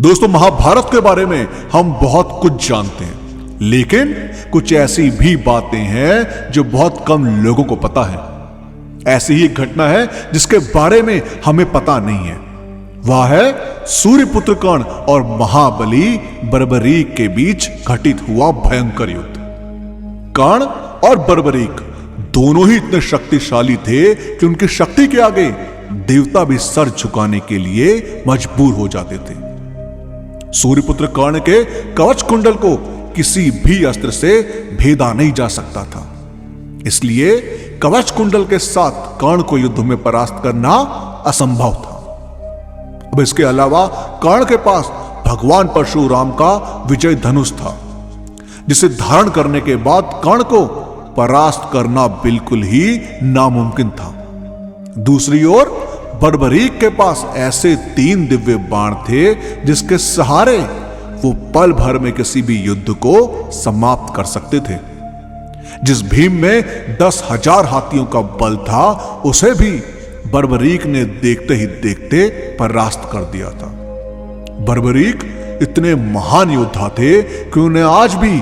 दोस्तों, महाभारत के बारे में हम बहुत कुछ जानते हैं, लेकिन कुछ ऐसी भी बातें हैं जो बहुत कम लोगों को पता है। ऐसी ही एक घटना है जिसके बारे में हमें पता नहीं है। वह है सूर्यपुत्र कर्ण और महाबली बर्बरीक के बीच घटित हुआ भयंकर युद्ध। कर्ण और बर्बरीक दोनों ही इतने शक्तिशाली थे कि उनकी शक्ति के आगे देवता भी सर झुकाने के लिए मजबूर हो जाते थे। सूर्यपुत्र कर्ण के कवच कुंडल को किसी भी अस्त्र से भेदा नहीं जा सकता था, इसलिए कवच कुंडल के साथ कर्ण को युद्ध में परास्त करना असंभव था। अब इसके अलावा कर्ण के पास भगवान परशुराम का विजय धनुष था, जिसे धारण करने के बाद कर्ण को परास्त करना बिल्कुल ही नामुमकिन था। दूसरी ओर बर्बरीक के पास ऐसे 3 दिव्य बाण थे जिसके सहारे वो पल भर में किसी भी युद्ध को समाप्त कर सकते थे। जिस भीम में 10,000 हाथियों का बल था, उसे भी बर्बरीक ने देखते ही देखते परास्त कर दिया था। बर्बरीक इतने महान योद्धा थे कि उन्हें आज भी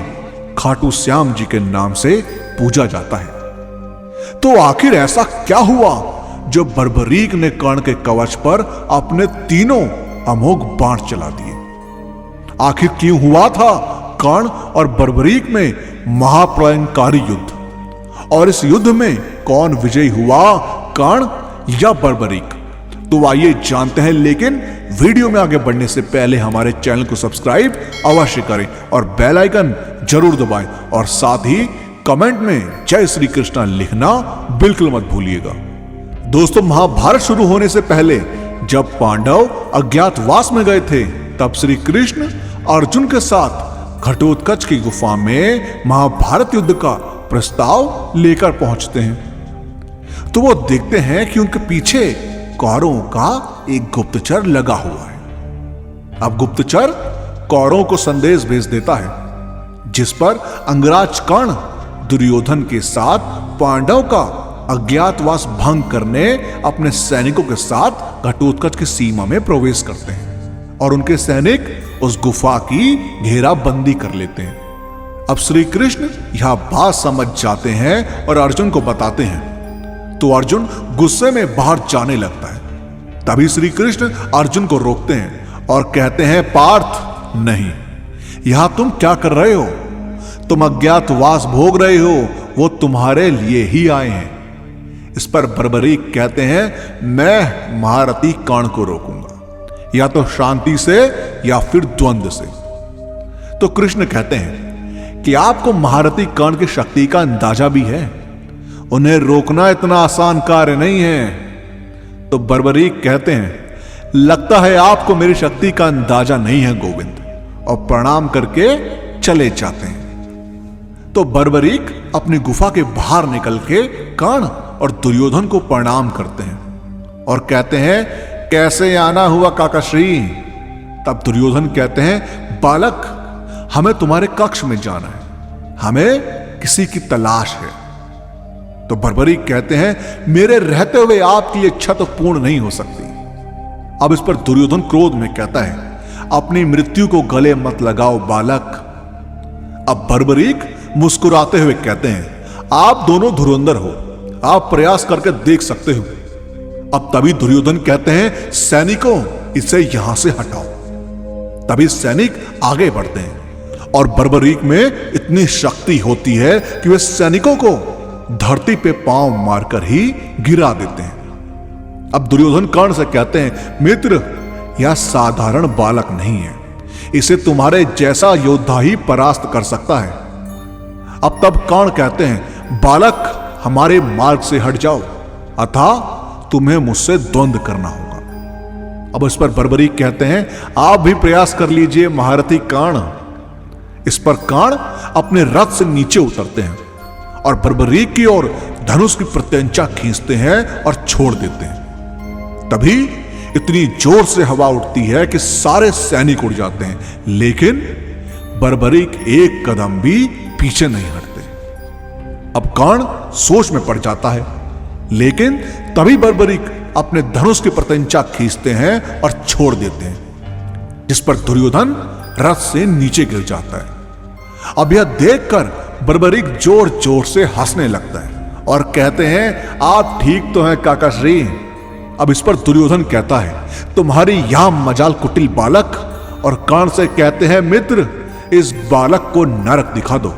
खाटू श्याम जी के नाम से पूजा जाता है। तो आखिर ऐसा क्या हुआ जो बर्बरीक ने कर्ण के कवच पर अपने 3 अमोघ बाण चला दिए? आखिर क्यों हुआ था कर्ण और बर्बरीक में महाप्रलयंकारी युद्ध, और इस युद्ध में कौन विजयी हुआ, कर्ण या बर्बरीक? तो आइए जानते हैं, लेकिन वीडियो में आगे बढ़ने से पहले हमारे चैनल को सब्सक्राइब अवश्य करें और बेल आइकन जरूर दबाएं, और साथ ही कमेंट में जय श्री कृष्ण लिखना बिल्कुल मत भूलिएगा। दोस्तों, महाभारत शुरू होने से पहले जब पांडव अज्ञातवास में गए थे, तब श्री कृष्ण अर्जुन के साथ घटोत्कच की गुफा में महाभारत युद्ध का प्रस्ताव लेकर पहुंचते हैं। तो वो देखते हैं कि उनके पीछे कौरवों का एक गुप्तचर लगा हुआ है। अब गुप्तचर कौरवों को संदेश भेज देता है, जिस पर अंगराज कर्ण दुर्योधन के साथ पांडव का अज्ञातवास भंग करने अपने सैनिकों के साथ घटोत्कच की सीमा में प्रवेश करते हैं, और उनके सैनिक उस गुफा की घेराबंदी कर लेते हैं। अब श्री कृष्ण यह बात समझ जाते हैं और अर्जुन को बताते हैं, तो अर्जुन गुस्से में बाहर जाने लगता है। तभी श्री कृष्ण अर्जुन को रोकते हैं और कहते हैं, पार्थ, नहीं, यहां तुम क्या कर रहे हो? तुम अज्ञातवास भोग रहे हो, वो तुम्हारे लिए ही आए हैं। इस पर बर्बरीक कहते हैं, मैं महारथी कर्ण को रोकूंगा, या तो शांति से या फिर द्वंद्व से। तो कृष्ण कहते हैं कि आपको महारथी कर्ण की शक्ति का अंदाजा भी है, उन्हें रोकना इतना आसान कार्य नहीं है। तो बर्बरीक कहते हैं, लगता है आपको मेरी शक्ति का अंदाजा नहीं है गोविंद, और प्रणाम करके चले जाते हैं। तो बर्बरीक अपनी गुफा के बाहर निकल के कर्ण और दुर्योधन को प्रणाम करते हैं और कहते हैं, कैसे आना हुआ काकाश्री? तब दुर्योधन कहते हैं, बालक, हमें तुम्हारे कक्ष में जाना है, हमें किसी की तलाश है। तो बर्बरीक कहते हैं, मेरे रहते हुए आपकी इच्छा तो पूर्ण नहीं हो सकती। अब इस पर दुर्योधन क्रोध में कहता है, अपनी मृत्यु को गले मत लगाओ बालक। अब बर्बरीक मुस्कुराते हुए कहते हैं, आप दोनों धुरंधर हो, आप प्रयास करके देख सकते हो। अब तभी दुर्योधन कहते हैं, सैनिकों, इसे यहां से हटाओ। तभी सैनिक आगे बढ़ते हैं और बर्बरीक में इतनी शक्ति होती है कि वे सैनिकों को धरती पे पांव मारकर ही गिरा देते हैं। अब दुर्योधन कर्ण से कहते हैं, मित्र, यह साधारण बालक नहीं है, इसे तुम्हारे जैसा योद्धा ही परास्त कर सकता है। अब तब कर्ण कहते हैं, बालक, हमारे मार्ग से हट जाओ, अतः तुम्हें मुझसे द्वंद्व करना होगा। अब इस पर बर्बरीक कहते हैं, आप भी प्रयास कर लीजिए महारथी कर्ण। इस पर कर्ण अपने रथ से नीचे उतरते हैं और बर्बरीक की ओर धनुष की प्रत्यंचा खींचते हैं और छोड़ देते हैं। तभी इतनी जोर से हवा उठती है कि सारे सैनिक उड़ जाते हैं, लेकिन बर्बरीक एक कदम भी पीछे नहीं हटते। अब कर्ण सोच में पड़ जाता है, लेकिन तभी बर्बरीक अपने धनुष की प्रत्यंचा खींचते हैं और छोड़ देते हैं। जिस पर दुर्योधन रथ से नीचे गिर जाता है। अब यह देखकर बर्बरीक जोर जोर से हंसने लगता है और कहते हैं, आप ठीक तो हैं काकाश्री। अब इस पर दुर्योधन कहता है, तुम्हारी यहां मजाल कुटिल बालक। और कर्ण से कहते हैं, मित्र इस बालक को नरक दिखा दो।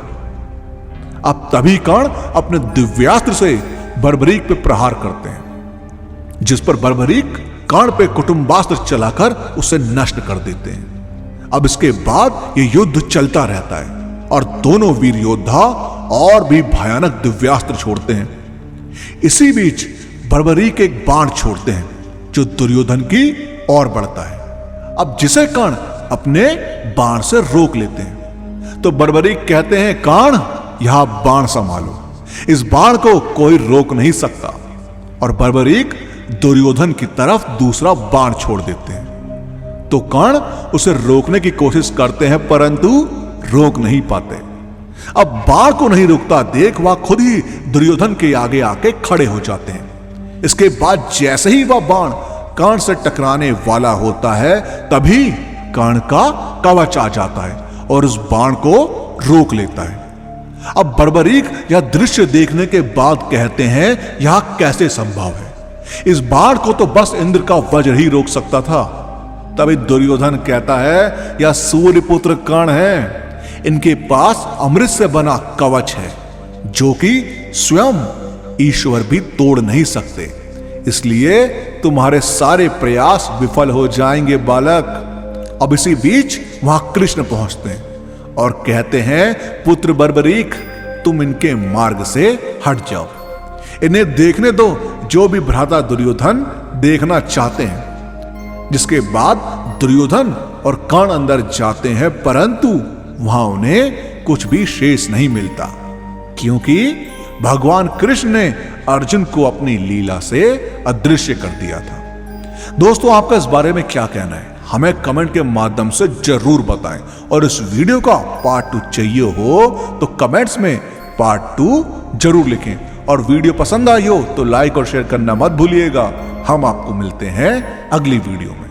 अब तभी कर्ण अपने दिव्यास्त्र से बर्बरीक पे प्रहार करते हैं, जिस पर बर्बरीक कर्ण पे कुटुंबास्त्र चलाकर उसे नष्ट कर देते हैं। अब इसके बाद यह युद्ध चलता रहता है और दोनों वीर योद्धा और भी भयानक दिव्यास्त्र छोड़ते हैं। इसी बीच बर्बरीक एक बाण छोड़ते हैं जो दुर्योधन की ओर बढ़ता है। अब जिसे कर्ण अपने बाण से रोक लेते हैं तो बर्बरीक कहते हैं, कर्ण यहां बाण संभालो, इस बाण को कोई रोक नहीं सकता। और बर्बरीक दुर्योधन की तरफ दूसरा बाण छोड़ देते हैं तो कर्ण उसे रोकने की कोशिश करते हैं परंतु रोक नहीं पाते। अब बाण को नहीं रुकता देख वह खुद ही दुर्योधन के आगे आके खड़े हो जाते हैं। इसके बाद जैसे ही वह बाण कर्ण से टकराने वाला होता है तभी कर्ण का कवच आ जाता है और उस बाण को रोक लेता है। अब बर्बरीक यह दृश्य देखने के बाद कहते हैं, यह कैसे संभव है? इस बाण को तो बस इंद्र का वज्र ही रोक सकता था। तभी दुर्योधन कहता है, यह सूर्यपुत्र कर्ण है, इनके पास अमृत से बना कवच है जो कि स्वयं ईश्वर भी तोड़ नहीं सकते, इसलिए तुम्हारे सारे प्रयास विफल हो जाएंगे बालक। अब इसी बीच वहां कृष्ण पहुंचते हैं और कहते हैं, पुत्र बर्बरीक तुम इनके मार्ग से हट जाओ, इन्हें देखने दो जो भी भ्राता दुर्योधन देखना चाहते हैं। जिसके बाद दुर्योधन और कर्ण अंदर जाते हैं परंतु वहां उन्हें कुछ भी शेष नहीं मिलता क्योंकि भगवान कृष्ण ने अर्जुन को अपनी लीला से अदृश्य कर दिया था। दोस्तों आपका इस बारे में क्या कहना है हमें कमेंट के माध्यम से जरूर बताएं और इस वीडियो का पार्ट 2 चाहिए हो तो कमेंट्स में पार्ट 2 जरूर लिखें और वीडियो पसंद आई हो तो लाइक और शेयर करना मत भूलिएगा। हम आपको मिलते हैं अगली वीडियो में।